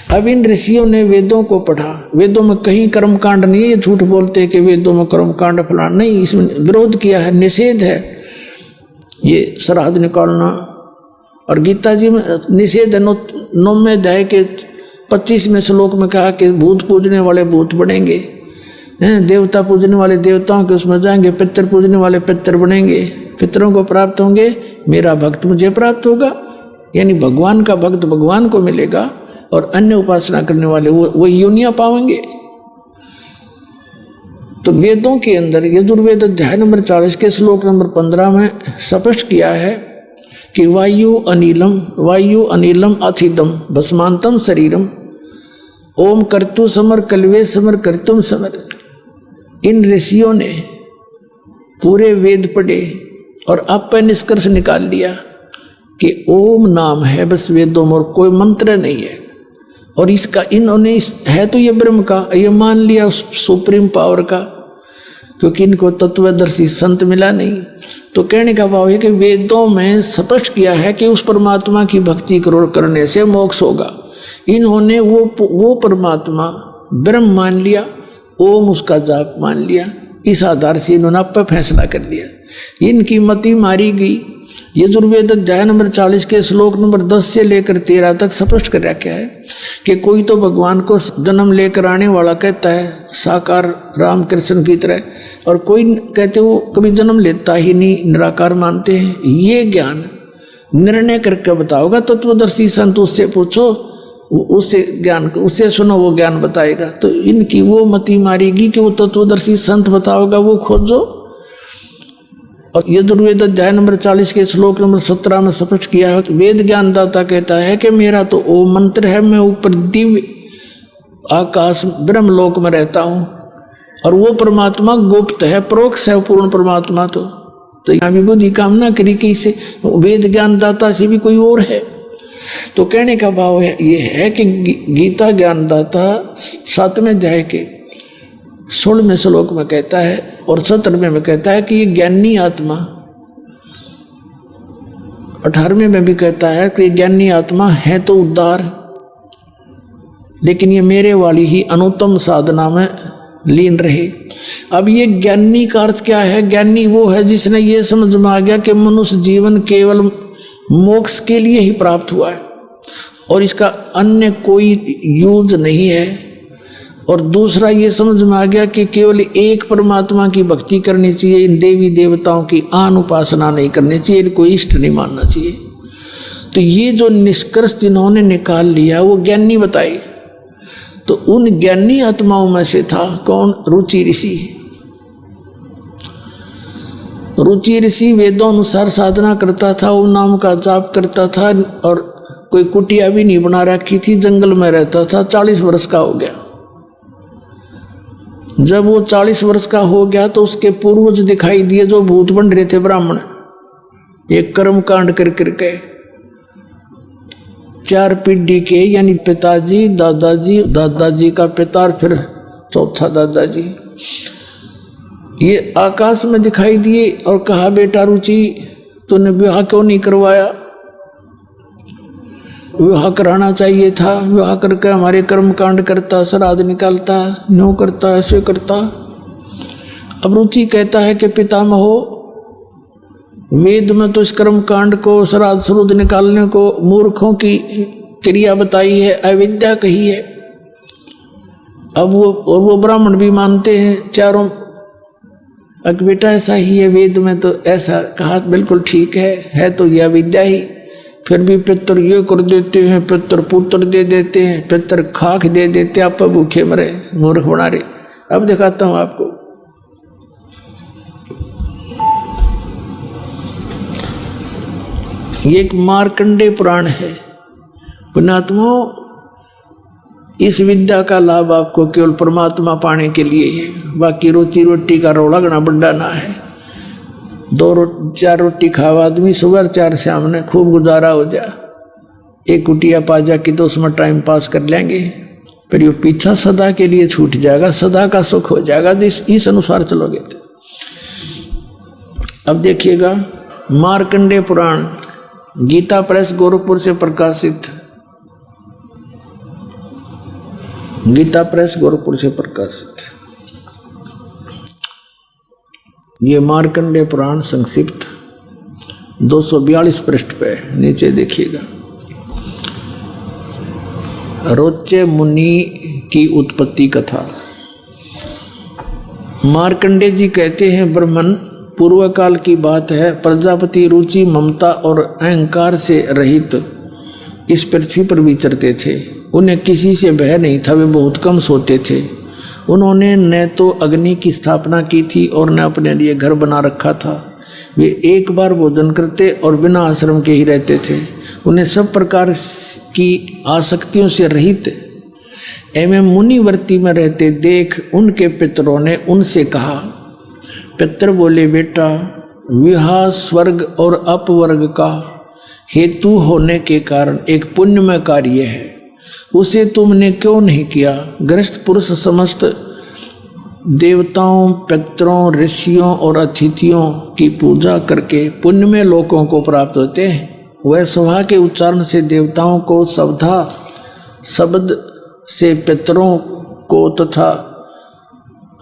अब इन ऋषियों ने वेदों को पढ़ा, वेदों में कहीं कर्मकांड नहीं है, ये झूठ बोलते हैं कि वेदों में कर्मकांड फलाना नहीं, इसमें विरोध किया है, निषेध है ये श्राद्ध निकालना। और गीता जी में निषेध है, 9वें अध्याय के 25वें श्लोक में कहा कि भूत पूजने वाले भूत बनेंगे, देवता पूजने वाले देवताओं के उसमें जाएंगे, पितर पूजने वाले पितर बनेंगे, पितरों को प्राप्त होंगे, मेरा भक्त मुझे प्राप्त होगा, यानी भगवान का भक्त भगवान को मिलेगा, और अन्य उपासना करने वाले वो योनियां पाएंगे। तो वेदों के अंदर यजुर्वेद अध्याय नंबर 40 के श्लोक नंबर 15 में स्पष्ट किया है कि वायु अनिलम अथिदम भस्मांतम शरीरम ओम कर्तु समर कल्वे समर कर्तुम समर। इन ऋषियों ने पूरे वेद पढ़े और अब पर निष्कर्ष निकाल लिया कि ओम नाम है बस वेदों में, और कोई मंत्र नहीं है। और इसका इन्होंने है तो ये ब्रह्म का, ये मान लिया उस सुप्रीम पावर का, क्योंकि इनको तत्वदर्शी संत मिला नहीं। तो कहने का भाव है कि वेदों में स्पष्ट किया है कि उस परमात्मा की भक्ति करने से मोक्ष होगा। इन्होंने वो परमात्मा ब्रह्म मान लिया, ओम उसका जाप मान लिया, इस आधार से इन्होंने अब पर फैसला कर लिया। इनकी मति मारी गई। यजुर्वेद अध्याय नंबर 40 के श्लोक नंबर 10 से लेकर 13 तक स्पष्ट कर रखा है कि कोई तो भगवान को जन्म लेकर आने वाला कहता है, साकार राम कृष्ण की तरह, और कोई कहते वो कभी जन्म लेता ही नहीं, निराकार मानते हैं। ये ज्ञान निर्णय करके बताओगा तत्वदर्शी संत, उससे पूछो, उससे ज्ञान उससे सुनो, वो ज्ञान बताएगा। तो इनकी वो मति मारेगी कि वो तत्वदर्शी संत बताओगा, वो खोजो। और यजुर्वेद अध्याय नंबर 40 के श्लोक नंबर 17 में स्पष्ट किया है, वेद ज्ञानदाता कहता है कि मेरा तो ओम मंत्र है, मैं ऊपर दिव्य आकाश ब्रह्मलोक में रहता हूँ, और वो परमात्मा गुप्त है, परोक्ष है पूर्ण परमात्मा। तो यहाँ भी बुद्धि कामना करी कि इसे वेद ज्ञानदाता से भी कोई और है। तो कहने का भाव है ये है कि गीता ज्ञानदाता 7वें अध्याय के 16वें श्लोक में कहता है और 17वें में कहता है कि ये ज्ञानी आत्मा, 18वें में भी कहता है कि ज्ञानी आत्मा है तो उद्धार, लेकिन ये मेरे वाली ही अनुत्तम साधना में लीन रहे। अब ये ज्ञानी का अर्थ क्या है? ज्ञानी वो है जिसने ये समझ में आ गया कि मनुष्य जीवन केवल मोक्ष के लिए ही प्राप्त हुआ है और इसका अन्य कोई यूज नहीं है। और दूसरा ये समझ में आ गया कि केवल एक परमात्मा की भक्ति करनी चाहिए, इन देवी देवताओं की आन उपासना नहीं करनी चाहिए, इनको इष्ट नहीं मानना चाहिए। तो ये जो निष्कर्ष जिन्होंने निकाल लिया वो ज्ञानी बताए। तो उन ज्ञानी आत्माओं में से था कौन? रुचि ऋषि। रुचि ऋषि वेदों अनुसार साधना करता था, ओम नाम का जाप करता था और कोई कुटिया भी नहीं बना रखी थी, जंगल में रहता था। 40 वर्ष का हो गया। जब वो 40 वर्ष का हो गया तो उसके पूर्वज दिखाई दिए जो भूत बन रहे थे ब्राह्मण, एक कर्म कांड कर करके 4 पीढ़ी के, यानी पिताजी, दादाजी, दादाजी का पिता और फिर चौथा दादाजी, ये आकाश में दिखाई दिए और कहा, बेटा रुचि तूने विवाह क्यों नहीं करवाया? विवाह कराना चाहिए था, विवाह करके हमारे कर्म कांड करता, श्राद्ध निकालता, न्यों करता, ऐसे करता। अब रुचि कहता है कि पितामहो, वेद में तो इस कर्म कांड को, श्राद्ध श्रुद्ध निकालने को मूर्खों की क्रिया बताई है, अविद्या कही है। अब वो ब्राह्मण भी मानते हैं चारों, अब बेटा ऐसा ही है, वेद में तो ऐसा कहा, बिल्कुल ठीक है तो यह अविद्या ही। फिर भी पितर ये कर देते हैं, पितर पुत्र दे देते हैं, पितर खाक दे देते, आप भूखे मरे, मूर्ख बना रहे। अब दिखाता हूं आपको। ये एक मार्कंडेय पुराण है। पुण्यात्माओं, इस विद्या का लाभ आपको केवल परमात्मा पाने के लिए है। बाकी रोटी रोटी का रोला गना बड्डा ना है। 4 रोटी खाओ आदमी, सुबह 4 शाम ने खूब गुजारा हो जा। एक कुटिया पा जा कि तो उसमें टाइम पास कर लेंगे, फिर ये पीछा सदा के लिए छूट जाएगा, सदा का सुख हो जाएगा इस अनुसार चलोगे तो। अब देखिएगा, मार्कंडेय पुराण, गीता प्रेस गोरखपुर से प्रकाशित, गीता प्रेस गोरखपुर से प्रकाशित। ये मार्कंडेय पुराण संक्षिप्त 242 पृष्ठ पे नीचे देखिएगा। रोचे मुनि की उत्पत्ति कथा। मार्कंडेय जी कहते हैं, ब्रह्मन पूर्व काल की बात है, प्रजापति रुचि ममता और अहंकार से रहित इस पृथ्वी पर विचरते थे। उन्हें किसी से भय नहीं था, वे बहुत कम सोते थे। उन्होंने न तो अग्नि की स्थापना की थी और न अपने लिए घर बना रखा था। वे एक बार भोजन करते और बिना आश्रम के ही रहते थे। उन्हें सब प्रकार की आसक्तियों से रहित एवं मुनिवर्ती में रहते देख उनके पितरों ने उनसे कहा। पितर बोले, बेटा, विवाह स्वर्ग और अपवर्ग का हेतु होने के कारण एक पुण्यमय कार्य है, उसे तुमने क्यों नहीं किया? गृहस्थ पुरुष समस्त देवताओं, पितरों, ऋषियों और अतिथियों की पूजा करके पुण्यमय लोकों को प्राप्त होते हैं। वह सभा के उच्चारण से देवताओं को, शब्दा शब्द से पितरों को तथा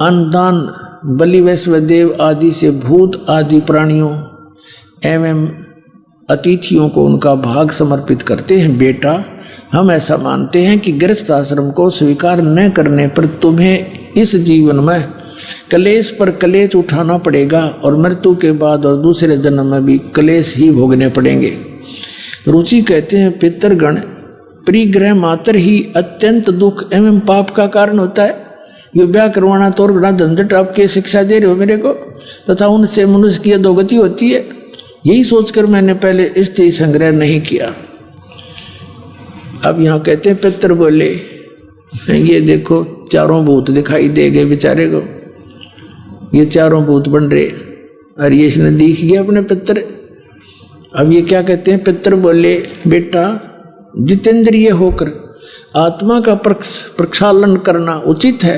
अन्नदान बलि वैश्वदेव आदि से भूत आदि प्राणियों एवं अतिथियों को उनका भाग समर्पित करते हैं। बेटा, हम ऐसा मानते हैं कि गृहस्थ आश्रम को स्वीकार न करने पर तुम्हें इस जीवन में कलेश पर कलेश उठाना पड़ेगा और मृत्यु के बाद और दूसरे जन्म में भी कलेश ही भोगने पड़ेंगे। रुचि कहते हैं, पितरगण, परिग्रह मात्र ही अत्यंत दुख एवं पाप का कारण होता है। ये ब्याह करवाना तो और बड़ा झंझट, आपके शिक्षा दे रहे हो मेरे को, तथा उनसे मनुष्य की अधोगति होती है। यही सोचकर मैंने पहले स्त्री संग्रह नहीं किया। अब यहाँ कहते हैं, पितर बोले, ये देखो चारों भूत दिखाई दे गए बेचारे को, ये चारों भूत बन रहे और ये इसने दिख गया अपने पितर। अब ये क्या कहते हैं? पितर बोले, बेटा, जितेंद्रिय होकर आत्मा का प्रक्षालन करना उचित है,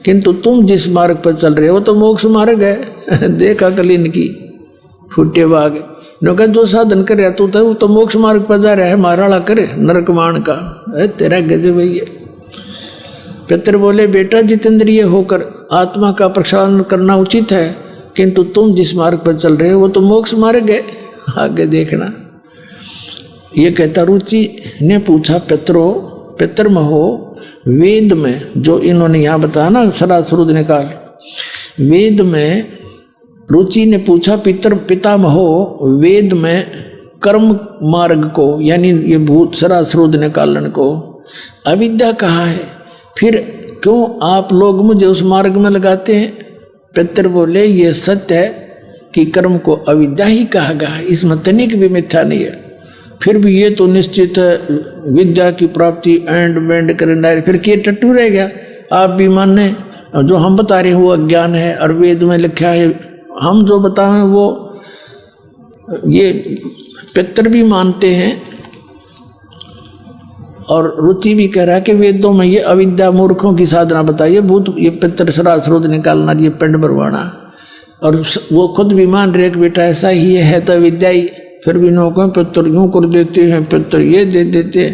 किंतु तुम जिस मार्ग पर चल रहे हो तो मोक्ष मार्ग है। देखा कल इनकी फुटे बाग नौका जो साधन कर रहा तू तो मोक्ष मार्ग पर जा रहा है, माराड़ा करे नरकमान का तेरा गजब भैया। पितर बोले, बेटा, जितेंद्रिय होकर आत्मा का प्रक्षालन करना उचित है, किंतु तुम जिस मार्ग पर चल रहे हो वो तो मोक्ष मार्ग है, आगे देखना। ये कहता, रुचि ने पूछा, पितर महो, वेद में जो इन्होंने यहाँ बताया ना सरासरुद निकाल, वेद में रुचि ने पूछा, पिता महो, वेद में कर्म मार्ग को यानी ये भूत सरासरुद निकालन को अविद्या कहा है, फिर क्यों आप लोग मुझे उस मार्ग में लगाते हैं? पितर बोले, ये सत्य है कि कर्म को अविद्या ही कहा गया है, इसमें तनिक भी मिथ्या नहीं है। फिर भी ये तो निश्चित है विद्या की प्राप्ति एंड बैंड करना, फिर के टट्टू रह गया। आप भी माने जो हम बता रहे हैं वो अज्ञान है और वेद में लिखा है, हम जो बताएं वो ये पितर भी मानते हैं और रुचि भी कह रहा है कि वेदों में ये अविद्या मूर्खों की साधना बताइए, भूत ये पितर सरासरुद निकालना, ये पिंड भरवाना, और वो खुद भी मान रहे कि बेटा ऐसा ही है तो विद्या ही। फिर भी नौकों पितर यूँ कर देते हैं, पितर ये दे देते,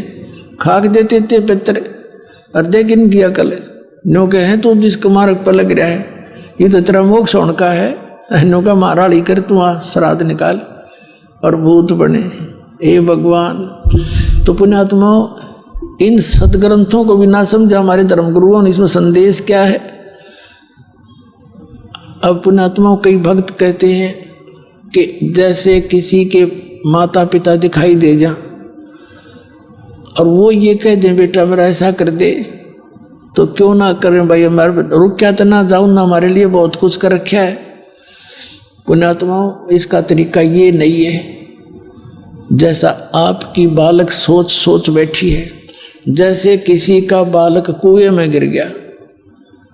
खाक देते थे पितर, और देख किया कल नौके हैं तो जिसके मार्ग पर लग रहा है, ये तो तेरा मोक्ष होने का है, नौका मारा ली कर तू आ श्राद्ध निकाल और भूत बने। ए भगवान, तो पुण्यात्माओं, इन सदग्रंथों को भी ना समझा हमारे धर्मगुरुओं ने, इसमें संदेश क्या है? अब पुण्यात्माओं, कई भक्त कहते हैं कि जैसे किसी के माता पिता दिखाई दे जा और वो ये कह दे बेटा मेरा ऐसा कर दे, तो क्यों ना करें भाई, हमारे रुक क्या तो ना जाऊँ ना, हमारे लिए बहुत कुछ कर रखा है। पुण्यात्माओं, इसका तरीका ये नहीं है जैसा आपकी बालक सोच बैठी है। जैसे किसी का बालक कुएं में गिर गया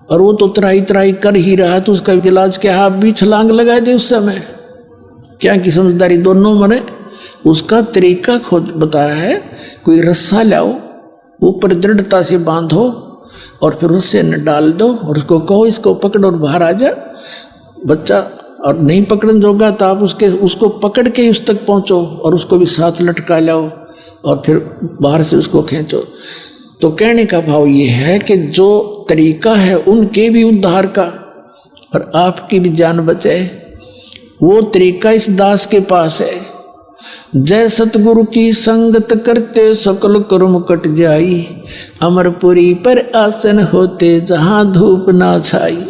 और वो तो त्राही कर ही रहा है, तो उसका इलाज क्या? आप भी छलांग लगा दे उस समय, क्या की समझदारी दोनों मरे। उसका तरीका खोज बताया है, कोई रस्सा लाओ, ऊपर दृढ़ता से बांधो और फिर उससे न डाल दो और उसको कहो इसको पकड़ और बाहर आ जा। बच्चा और नहीं पकड़न जोगा तो आप उसको पकड़ के उस तक पहुँचो और उसको भी साथ लटका लाओ और फिर बाहर से उसको खींचो। तो कहने का भाव ये है कि जो तरीका है उनके भी उद्धार का और आपकी भी जान बचे, वो तरीका इस दास के पास है। जय सतगुरु की संगत करते सकल कर्म कट जाई, अमरपुरी पर आसन होते जहां धूप ना छाई।